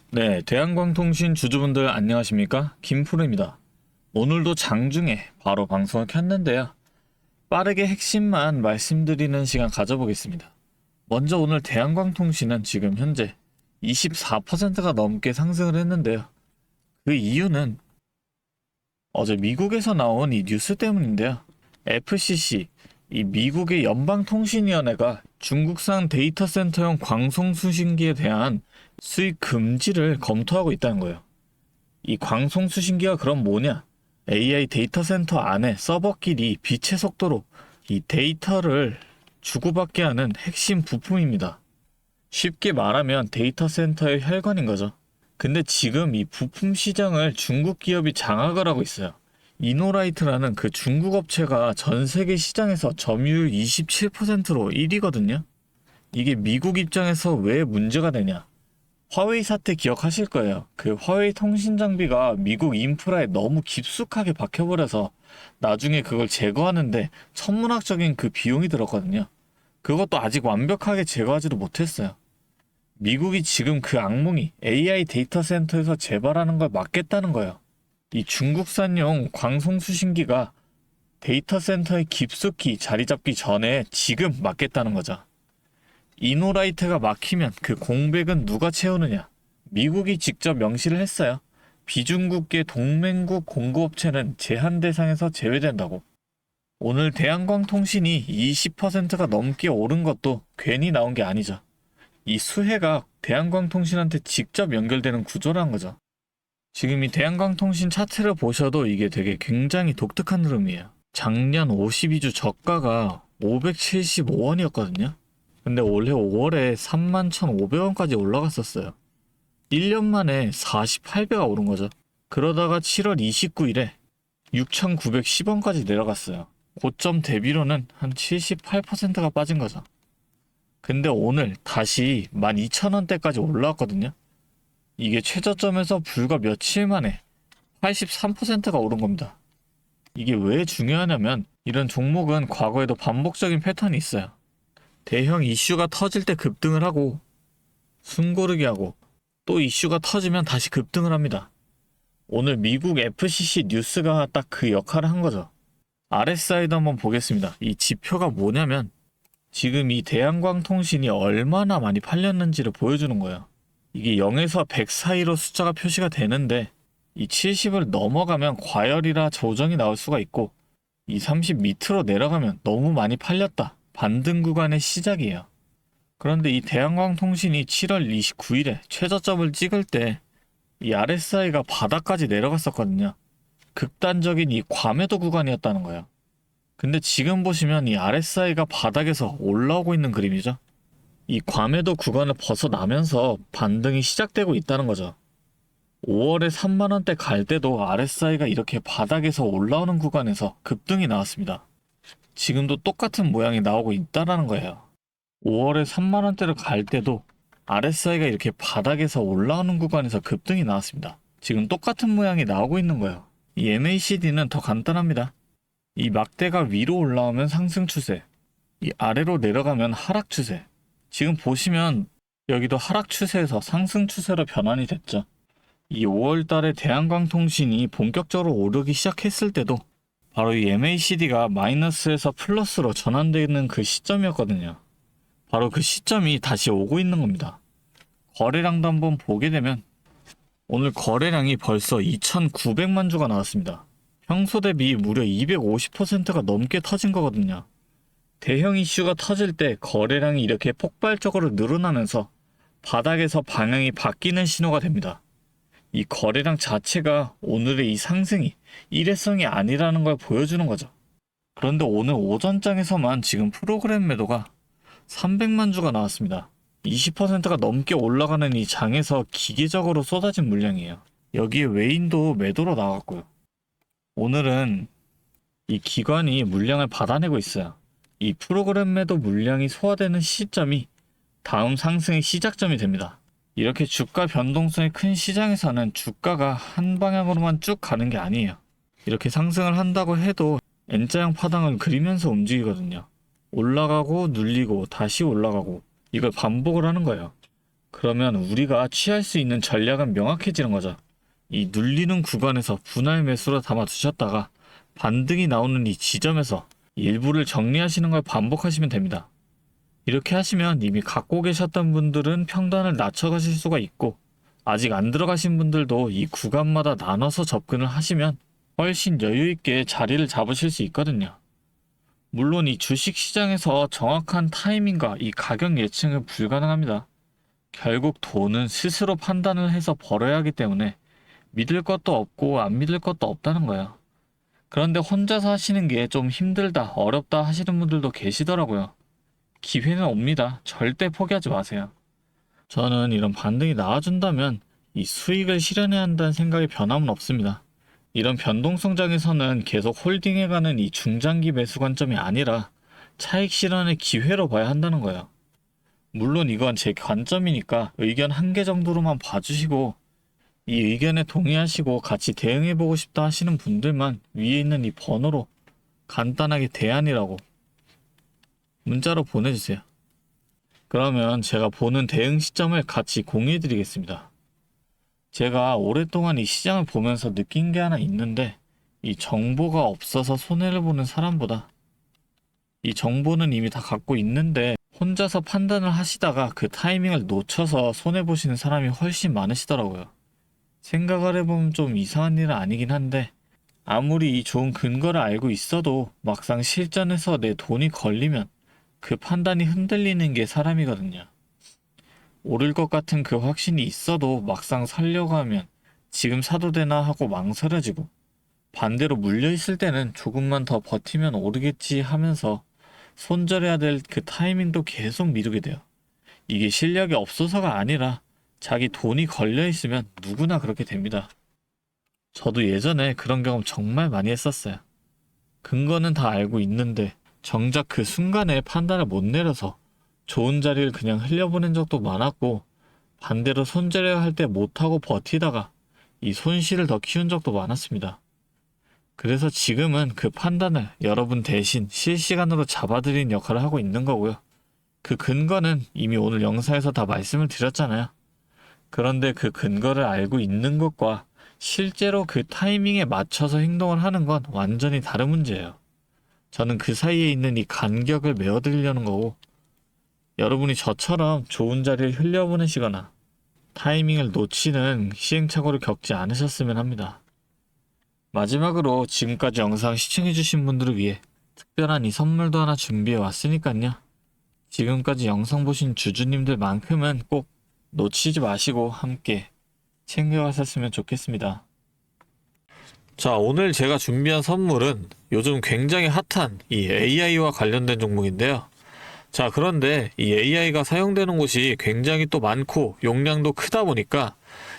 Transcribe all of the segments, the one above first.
네, 대한광통신 주주분들 안녕하십니까? 김프로입니다. 오늘도 장중에 바로 방송을 켰는데요. 빠르게 핵심만 말씀드리는 시간 가져보겠습니다. 먼저 오늘 대한광통신은 지금 현재 24%가 넘게 상승을 했는데요. 그 이유는 어제 미국에서 나온 이 뉴스 때문인데요. FCC, 이 미국의 연방통신위원회가 중국산 데이터 센터용 광송수신기에 대한 수입 금지를 검토하고 있다는 거예요. 이 광송수신기가 그럼 뭐냐? AI 데이터 센터 안에 서버끼리 빛의 속도로 이 데이터를 주고받게 하는 핵심 부품입니다. 쉽게 말하면 데이터 센터의 혈관인 거죠. 근데 지금 이 부품 시장을 중국 기업이 장악을 하고 있어요. 이노라이트라는 그 중국 업체가 전 세계 시장에서 점유율 27%로 1위거든요. 이게 미국 입장에서 왜 문제가 되냐? 화웨이 사태 기억하실 거예요. 그 화웨이 통신 장비가 미국 인프라에 너무 깊숙하게 박혀버려서 나중에 그걸 제거하는데 천문학적인 그 비용이 들었거든요. 그것도 아직 완벽하게 제거하지도 못했어요. 미국이 지금 그 악몽이 AI 데이터 센터에서 재발하는 걸 막겠다는 거예요. 이 중국산용 광송수신기가 데이터 센터에 깊숙이 자리 잡기 전에 지금 막겠다는 거죠. 이노라이트가 막히면 그 공백은 누가 채우느냐? 미국이 직접 명시를 했어요. 비중국계 동맹국 공급업체는 제한 대상에서 제외된다고. 오늘 대한광통신이 20%가 넘게 오른 것도 괜히 나온 게 아니죠. 이 수혜가 대한광통신한테 직접 연결되는 구조라는 거죠. 지금 이 대한광통신 차트를 보셔도 이게 되게 굉장히 독특한 흐름이에요. 작년 52주 저가가 575원이었거든요. 근데 올해 5월에 31,500원까지 올라갔었어요. 1년 만에 48배가 오른 거죠. 그러다가 7월 29일에 6,910원까지 내려갔어요. 고점 대비로는 한 78%가 빠진 거죠. 근데 오늘 다시 12,000원대까지 올라왔거든요. 이게 최저점에서 불과 며칠 만에 83%가 오른 겁니다. 이게 왜 중요하냐면 이런 종목은 과거에도 반복적인 패턴이 있어요. 대형 이슈가 터질 때 급등을 하고 숨고르기 하고 또 이슈가 터지면 다시 급등을 합니다. 오늘 미국 FCC 뉴스가 딱 그 역할을 한 거죠. RSI도 한번 보겠습니다. 이 지표가 뭐냐면 지금 이 대한광통신이 얼마나 많이 팔렸는지를 보여주는 거예요. 이게 0에서 100 사이로 숫자가 표시가 되는데 이 70을 넘어가면 과열이라 조정이 나올 수가 있고 이 30 밑으로 내려가면 너무 많이 팔렸다. 반등 구간의 시작이에요. 그런데 이 대한광통신이 7월 29일에 최저점을 찍을 때 이 RSI가 바닥까지 내려갔었거든요. 극단적인 이 과매도 구간이었다는 거예요. 근데 지금 보시면 이 RSI가 바닥에서 올라오고 있는 그림이죠. 이 과매도 구간을 벗어나면서 반등이 시작되고 있다는 거죠. 5월에 3만원대 갈 때도 RSI가 이렇게 바닥에서 올라오는 구간에서 급등이 나왔습니다. 지금도 똑같은 모양이 나오고 있다는 거예요. 5월에 3만원대를 갈 때도 RSI가 이렇게 바닥에서 올라오는 구간에서 급등이 나왔습니다. 지금 똑같은 모양이 나오고 있는 거예요. 이 MACD는 더 간단합니다. 이 막대가 위로 올라오면 상승 추세, 이 아래로 내려가면 하락 추세. 지금 보시면 여기도 하락 추세에서 상승 추세로 변환이 됐죠. 이 5월달에 대한광통신이 본격적으로 오르기 시작했을 때도 바로 이 MACD가 마이너스에서 플러스로 전환되는 그 시점이었거든요. 바로 그 시점이 다시 오고 있는 겁니다. 거래량도 한번 보게 되면 오늘 거래량이 벌써 2,900만 주가 나왔습니다. 평소 대비 무려 250%가 넘게 터진 거거든요. 대형 이슈가 터질 때 거래량이 이렇게 폭발적으로 늘어나면서 바닥에서 방향이 바뀌는 신호가 됩니다. 이 거래량 자체가 오늘의 이 상승이 일회성이 아니라는 걸 보여주는 거죠. 그런데 오늘 오전장에서만 지금 프로그램 매도가 300만 주가 나왔습니다. 20%가 넘게 올라가는 이 장에서 기계적으로 쏟아진 물량이에요. 여기에 외인도 매도로 나왔고요. 오늘은 이 기관이 물량을 받아내고 있어요. 이 프로그램 매도 물량이 소화되는 시점이 다음 상승의 시작점이 됩니다. 이렇게 주가 변동성이 큰 시장에서는 주가가 한 방향으로만 쭉 가는 게 아니에요. 이렇게 상승을 한다고 해도 N자형 파당을 그리면서 움직이거든요. 올라가고 눌리고 다시 올라가고 이걸 반복을 하는 거예요. 그러면 우리가 취할 수 있는 전략은 명확해지는 거죠. 이 눌리는 구간에서 분할 매수로 담아두셨다가 반등이 나오는 이 지점에서 일부를 정리하시는 걸 반복하시면 됩니다. 이렇게 하시면 이미 갖고 계셨던 분들은 평단을 낮춰가실 수가 있고, 아직 안 들어가신 분들도 이 구간마다 나눠서 접근을 하시면 훨씬 여유있게 자리를 잡으실 수 있거든요. 물론 이 주식시장에서 정확한 타이밍과 이 가격 예측은 불가능합니다. 결국 돈은 스스로 판단을 해서 벌어야 하기 때문에 믿을 것도 없고 안 믿을 것도 없다는 거예요. 그런데 혼자서 하시는 게 좀 힘들다, 어렵다 하시는 분들도 계시더라고요. 기회는 옵니다. 절대 포기하지 마세요. 저는 이런 반등이 나와준다면 이 수익을 실현해야 한다는 생각이 변함은 없습니다. 이런 변동성장에서는 계속 홀딩해가는 이 중장기 매수 관점이 아니라 차익 실현의 기회로 봐야 한다는 거예요. 물론 이건 제 관점이니까 의견 한 개 정도로만 봐주시고, 이 의견에 동의하시고 같이 대응해보고 싶다 하시는 분들만 위에 있는 이 번호로 간단하게 대안이라고 문자로 보내주세요. 그러면 제가 보는 대응 시점을 같이 공유해드리겠습니다. 제가 오랫동안 이 시장을 보면서 느낀 게 하나 있는데, 이 정보가 없어서 손해를 보는 사람보다 이 정보는 이미 다 갖고 있는데 혼자서 판단을 하시다가 그 타이밍을 놓쳐서 손해보시는 사람이 훨씬 많으시더라고요. 생각을 해보면 좀 이상한 일은 아니긴 한데, 아무리 이 좋은 근거를 알고 있어도 막상 실전에서 내 돈이 걸리면 그 판단이 흔들리는 게 사람이거든요. 오를 것 같은 그 확신이 있어도 막상 살려고 하면 지금 사도 되나 하고 망설여지고, 반대로 물려있을 때는 조금만 더 버티면 오르겠지 하면서 손절해야 될 그 타이밍도 계속 미루게 돼요. 이게 실력이 없어서가 아니라 자기 돈이 걸려있으면 누구나 그렇게 됩니다. 저도 예전에 그런 경험 정말 많이 했었어요. 근거는 다 알고 있는데 정작 그 순간에 판단을 못 내려서 좋은 자리를 그냥 흘려보낸 적도 많았고, 반대로 손절해야 할 때 못하고 버티다가 이 손실을 더 키운 적도 많았습니다. 그래서 지금은 그 판단을 여러분 대신 실시간으로 잡아드리는 역할을 하고 있는 거고요. 그 근거는 이미 오늘 영상에서 다 말씀을 드렸잖아요. 그런데 그 근거를 알고 있는 것과 실제로 그 타이밍에 맞춰서 행동을 하는 건 완전히 다른 문제예요. 저는 그 사이에 있는 이 간격을 메워드리려는 거고, 여러분이 저처럼 좋은 자리를 흘려보내시거나 타이밍을 놓치는 시행착오를 겪지 않으셨으면 합니다. 마지막으로 지금까지 영상 시청해주신 분들을 위해 특별한 이 선물도 하나 준비해 왔으니까요. 지금까지 영상 보신 주주님들만큼은 꼭 놓치지 마시고 함께 챙겨가셨으면 좋겠습니다. 자, 오늘 제가 준비한 선물은 요즘 굉장히 핫한 이 AI와 관련된 종목인데요. 자, 그런데 이 AI가 사용되는 곳이 굉장히 또 많고 용량도 크다 보니까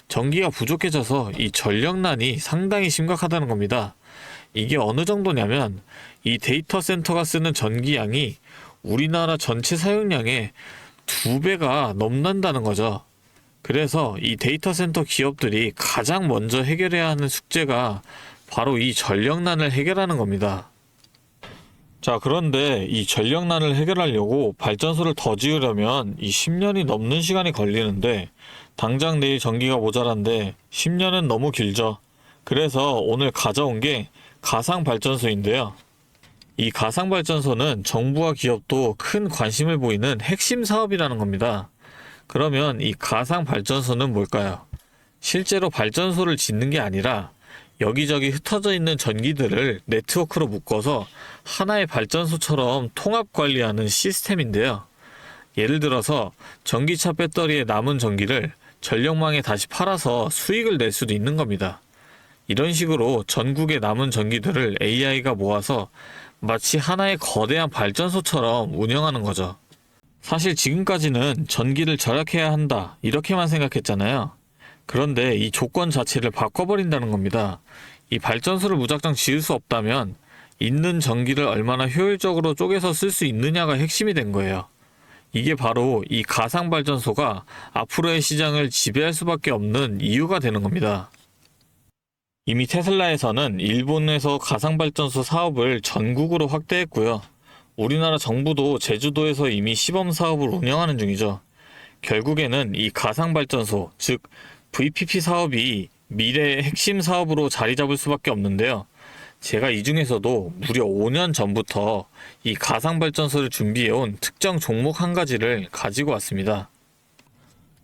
전기가 부족해져서 이 전력난이 상당히 심각하다는 겁니다. 이게 어느 정도냐면 이 데이터 센터가 쓰는 전기량이 우리나라 전체 사용량의 2배가 넘는다는 거죠. 그래서 이 데이터 센터 기업들이 가장 먼저 해결해야 하는 숙제가 바로 이 전력난을 해결하는 겁니다. 자, 그런데 이 전력난을 해결하려고 발전소를 더 지으려면 이 10년이 넘는 시간이 걸리는데, 당장 내일 전기가 모자란데 10년은 너무 길죠. 그래서 오늘 가져온 게 가상발전소인데요. 이 가상발전소는 정부와 기업도 큰 관심을 보이는 핵심 사업이라는 겁니다. 그러면 이 가상발전소는 뭘까요? 실제로 발전소를 짓는 게 아니라 여기저기 흩어져 있는 전기들을 네트워크로 묶어서 하나의 발전소처럼 통합 관리하는 시스템인데요. 예를 들어서 전기차 배터리에 남은 전기를 전력망에 다시 팔아서 수익을 낼 수도 있는 겁니다. 이런 식으로 전국의 남은 전기들을 AI가 모아서 마치 하나의 거대한 발전소처럼 운영하는 거죠. 사실 지금까지는 전기를 절약해야 한다, 이렇게만 생각했잖아요. 그런데 이 조건 자체를 바꿔버린다는 겁니다. 이 발전소를 무작정 지을 수 없다면 있는 전기를 얼마나 효율적으로 쪼개서 쓸 수 있느냐가 핵심이 된 거예요. 이게 바로 이 가상발전소가 앞으로의 시장을 지배할 수밖에 없는 이유가 되는 겁니다. 이미 테슬라에서는 일본에서 가상발전소 사업을 전국으로 확대했고요. 우리나라 정부도 제주도에서 이미 시범 사업을 운영하는 중이죠. 결국에는 이 가상발전소, 즉 VPP 사업이 미래의 핵심 사업으로 자리 잡을 수밖에 없는데요. 제가 이 중에서도 무려 5년 전부터 이 가상발전소를 준비해온 특정 종목 한 가지를 가지고 왔습니다.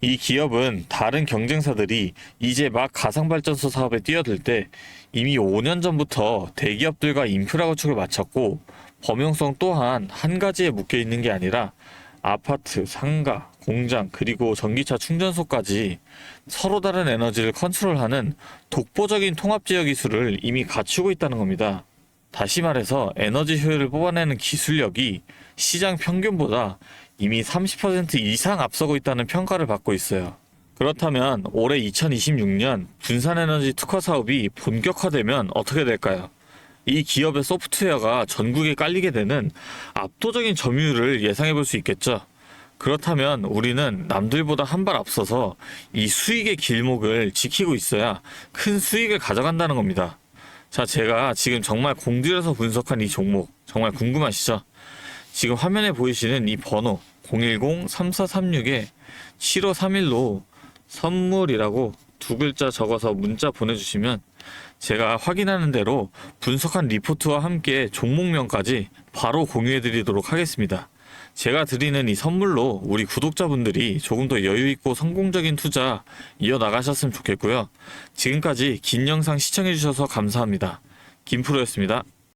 이 기업은 다른 경쟁사들이 이제 막 가상발전소 사업에 뛰어들 때 이미 5년 전부터 대기업들과 인프라 구축을 마쳤고, 범용성 또한 한 가지에 묶여 있는 게 아니라 아파트, 상가, 공장, 그리고 전기차 충전소까지 서로 다른 에너지를 컨트롤하는 독보적인 통합제어 기술을 이미 갖추고 있다는 겁니다. 다시 말해서 에너지 효율을 뽑아내는 기술력이 시장 평균보다 이미 30% 이상 앞서고 있다는 평가를 받고 있어요. 그렇다면 올해 2026년 분산에너지 특화 사업이 본격화되면 어떻게 될까요? 이 기업의 소프트웨어가 전국에 깔리게 되는 압도적인 점유율을 예상해 볼 수 있겠죠. 그렇다면 우리는 남들보다 한 발 앞서서 이 수익의 길목을 지키고 있어야 큰 수익을 가져간다는 겁니다. 자, 제가 지금 정말 공들여서 분석한 이 종목 정말 궁금하시죠? 지금 화면에 보이시는 이 번호 010-3436-7531로 선물이라고 두 글자 적어서 문자 보내주시면 제가 확인하는 대로 분석한 리포트와 함께 종목명까지 바로 공유해 드리도록 하겠습니다. 제가 드리는 이 선물로 우리 구독자분들이 조금 더 여유있고 성공적인 투자 이어나가셨으면 좋겠고요. 지금까지 긴 영상 시청해 주셔서 감사합니다. 김프로였습니다.